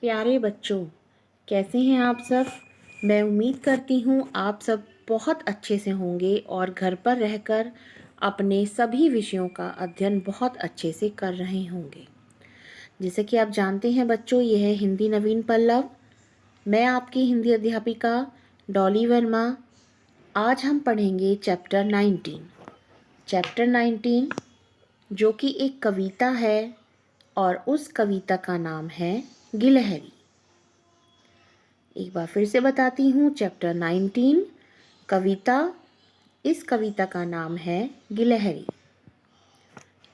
प्यारे बच्चों, कैसे हैं आप सब। मैं उम्मीद करती हूँ आप सब बहुत अच्छे से होंगे और घर पर रहकर अपने सभी विषयों का अध्ययन बहुत अच्छे से कर रहे होंगे। जैसे कि आप जानते हैं बच्चों, यह है हिंदी नवीन पल्लव। मैं आपकी हिंदी अध्यापिका डॉली वर्मा। आज हम पढ़ेंगे चैप्टर 19 जो कि एक कविता है और उस कविता का नाम है गिलहरी। एक बार फिर से बताती हूँ, चैप्टर 19 कविता। इस कविता का नाम है गिलहरी।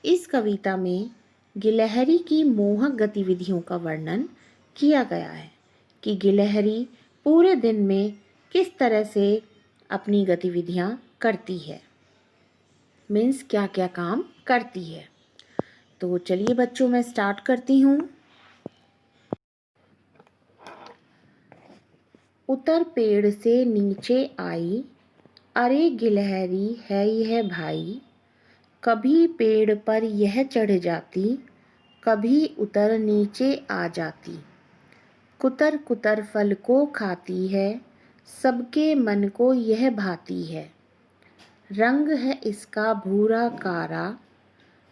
इस कविता में गिलहरी की मोहक गतिविधियों का वर्णन किया गया है कि गिलहरी पूरे दिन में किस तरह से अपनी गतिविधियाँ करती है, मीन्स क्या क्या काम करती है। तो चलिए बच्चों, मैं स्टार्ट करती हूँ। उतर पेड़ से नीचे आई, अरे गिलहरी है यह भाई। कभी पेड़ पर यह चढ़ जाती, कभी उतर नीचे आ जाती। कुतर कुतर फल को खाती है, सबके मन को यह भाती है। रंग है इसका भूरा कारा,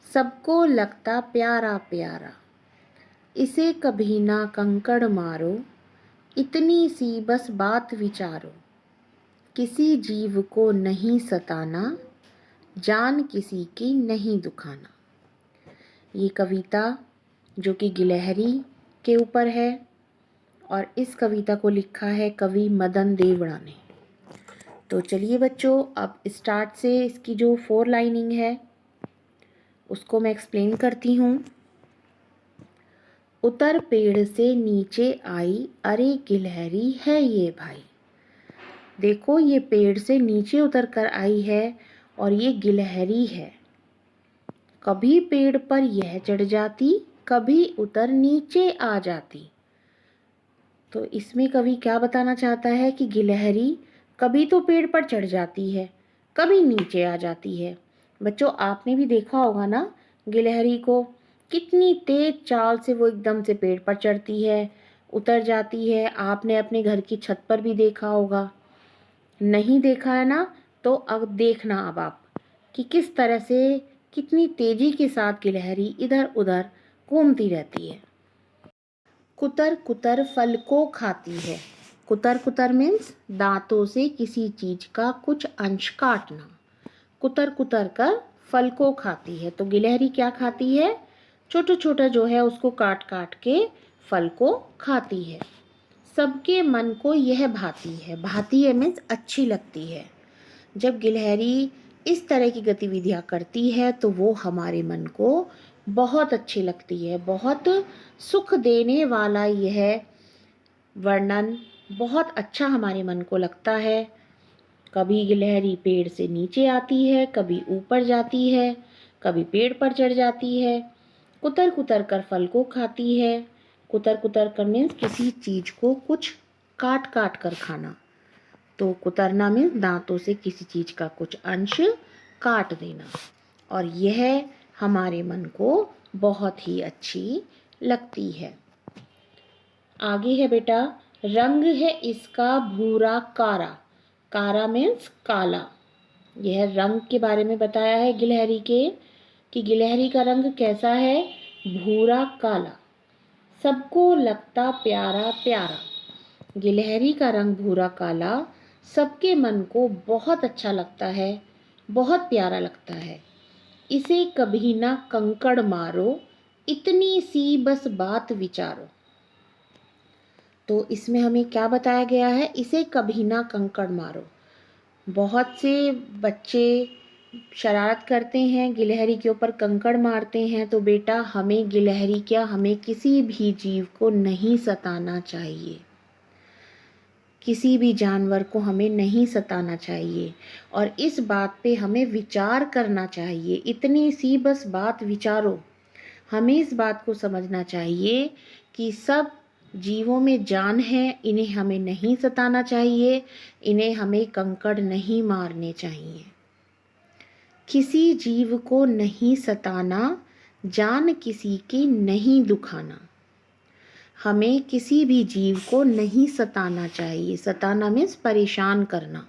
सबको लगता प्यारा प्यारा। इसे कभी ना कंकड़ मारो, इतनी सी बस बात विचारो। किसी जीव को नहीं सताना, जान किसी की नहीं दुखाना। ये कविता जो कि गिलहरी के ऊपर है और इस कविता को लिखा है कवि मदन देवड़ा ने। तो चलिए बच्चों, अब स्टार्ट से इसकी जो 4 लाइनिंग है उसको मैं एक्सप्लेन करती हूँ। उतर पेड़ से नीचे आई, अरे गिलहरी है ये भाई। देखो, ये पेड़ से नीचे उतर कर आई है और ये गिलहरी है। कभी पेड़ पर यह चढ़ जाती, कभी उतर नीचे आ जाती। तो इसमें कवि क्या बताना चाहता है कि गिलहरी कभी तो पेड़ पर चढ़ जाती है, कभी नीचे आ जाती है। बच्चों, आपने भी देखा होगा ना गिलहरी को, कितनी तेज चाल से वो एकदम से पेड़ पर चढ़ती है, उतर जाती है। आपने अपने घर की छत पर भी देखा होगा। नहीं देखा है ना, तो अब देखना अब आप कि किस तरह से कितनी तेजी के साथ गिलहरी इधर उधर घूमती रहती है। कुतर कुतर फल को खाती है। कुतर कुतर मीन्स दांतों से किसी चीज का कुछ अंश काटना। कुतर कुतर कर फल को खाती है। तो गिलहरी क्या खाती है, छोटा छोटा जो है उसको काट काट के फल को खाती है। सबके मन को यह भाती है। भाती है मीन्स अच्छी लगती है। जब गिलहरी इस तरह की गतिविधियां करती है तो वो हमारे मन को बहुत अच्छी लगती है। बहुत सुख देने वाला यह वर्णन बहुत अच्छा हमारे मन को लगता है। कभी गिलहरी पेड़ से नीचे आती है, कभी ऊपर जाती है, कभी पेड़ पर चढ़ जाती है। कुतर कुतर कर फल को खाती है। कुतर कुतर कर मीन्स किसी चीज को कुछ काट काट कर खाना। तो कुतरना मीन्स दांतों से किसी चीज का कुछ अंश काट देना। और यह हमारे मन को बहुत ही अच्छी लगती है। आगे है बेटा, रंग है इसका भूरा कारा। कारा मीन्स काला। यह रंग के बारे में बताया है गिलहरी के कि गिलहरी का रंग कैसा है, भूरा काला। सबको लगता प्यारा प्यारा। गिलहरी का रंग भूरा काला सबके मन को बहुत अच्छा लगता है, बहुत प्यारा लगता है। इसे कभी ना कंकड़ मारो, इतनी सी बस बात विचारो। तो इसमें हमें क्या बताया गया है, इसे कभी ना कंकड़ मारो। बहुत से बच्चे शरारत करते हैं, गिलहरी के ऊपर कंकड़ मारते हैं। तो बेटा, हमें गिलहरी क्या, हमें किसी भी जीव को नहीं सताना चाहिए। किसी भी जानवर को हमें नहीं सताना चाहिए और इस बात पे हमें विचार करना चाहिए। इतनी सी बस बात विचारो। हमें इस बात को समझना चाहिए कि सब जीवों में जान है, इन्हें हमें नहीं सताना चाहिए, इन्हें हमें कंकड़ नहीं मारने चाहिए। किसी जीव को नहीं सताना, जान किसी की नहीं दुखाना। हमें किसी भी जीव को नहीं सताना चाहिए। सताना मीन्स परेशान करना।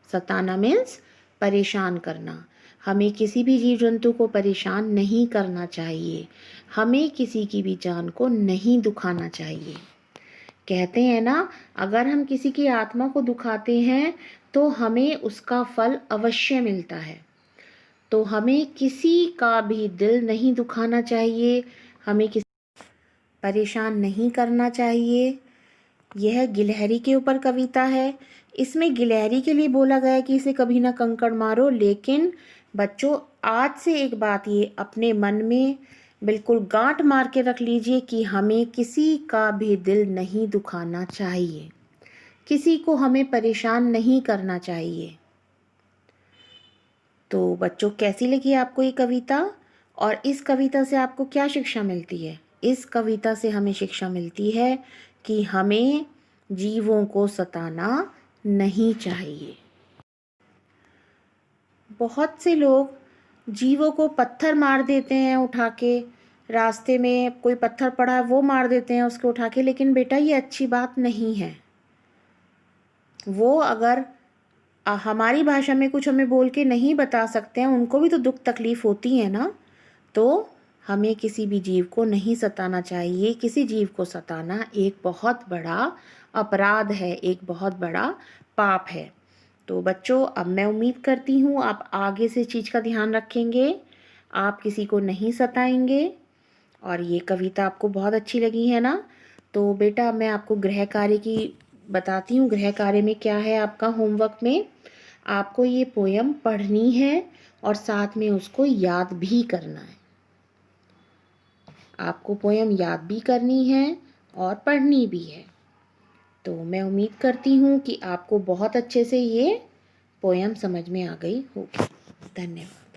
सताना मीन्स परेशान करना। हमें किसी भी जीव जंतु को परेशान नहीं करना चाहिए। हमें किसी की भी जान को नहीं दुखाना चाहिए। कहते हैं ना, अगर हम किसी की आत्मा को दुखाते हैं तो हमें उसका फल अवश्य मिलता है। तो हमें किसी का भी दिल नहीं दुखाना चाहिए, हमें किसी परेशान नहीं करना चाहिए। यह गिलहरी के ऊपर कविता है। इसमें गिलहरी के लिए बोला गया है कि इसे कभी ना कंकड़ मारो, लेकिन बच्चों आज से एक बात ये अपने मन में बिल्कुल गांठ मार के रख लीजिए कि हमें किसी का भी दिल नहीं दुखाना चाहिए, किसी को हमें परेशान नहीं करना चाहिए। तो बच्चों कैसी लगी आपको ये कविता, और इस कविता से आपको क्या शिक्षा मिलती है? इस कविता से हमें शिक्षा मिलती है कि हमें जीवों को सताना नहीं चाहिए। बहुत से लोग जीवों को पत्थर मार देते हैं उठा के, रास्ते में कोई पत्थर पड़ा है वो मार देते हैं उसको उठा के, लेकिन बेटा ये अच्छी बात नहीं है। वो अगर हमारी भाषा में कुछ हमें बोल के नहीं बता सकते हैं, उनको भी तो दुख तकलीफ होती है ना। तो हमें किसी भी जीव को नहीं सताना चाहिए। किसी जीव को सताना एक बहुत बड़ा अपराध है, एक बहुत बड़ा पाप है। तो बच्चों अब मैं उम्मीद करती हूँ आप आगे से चीज़ का ध्यान रखेंगे, आप किसी को नहीं सताएंगे। और ये कविता आपको बहुत अच्छी लगी है ना। तो बेटा मैं आपको गृह कार्य की बताती हूँ। गृह कार्य में क्या है, आपका होमवर्क में आपको ये पोयम पढ़नी है और साथ में उसको याद भी करना है। आपको पोयम याद भी करनी है और पढ़नी भी है। तो मैं उम्मीद करती हूँ कि आपको बहुत अच्छे से ये पोयम समझ में आ गई होगी। धन्यवाद।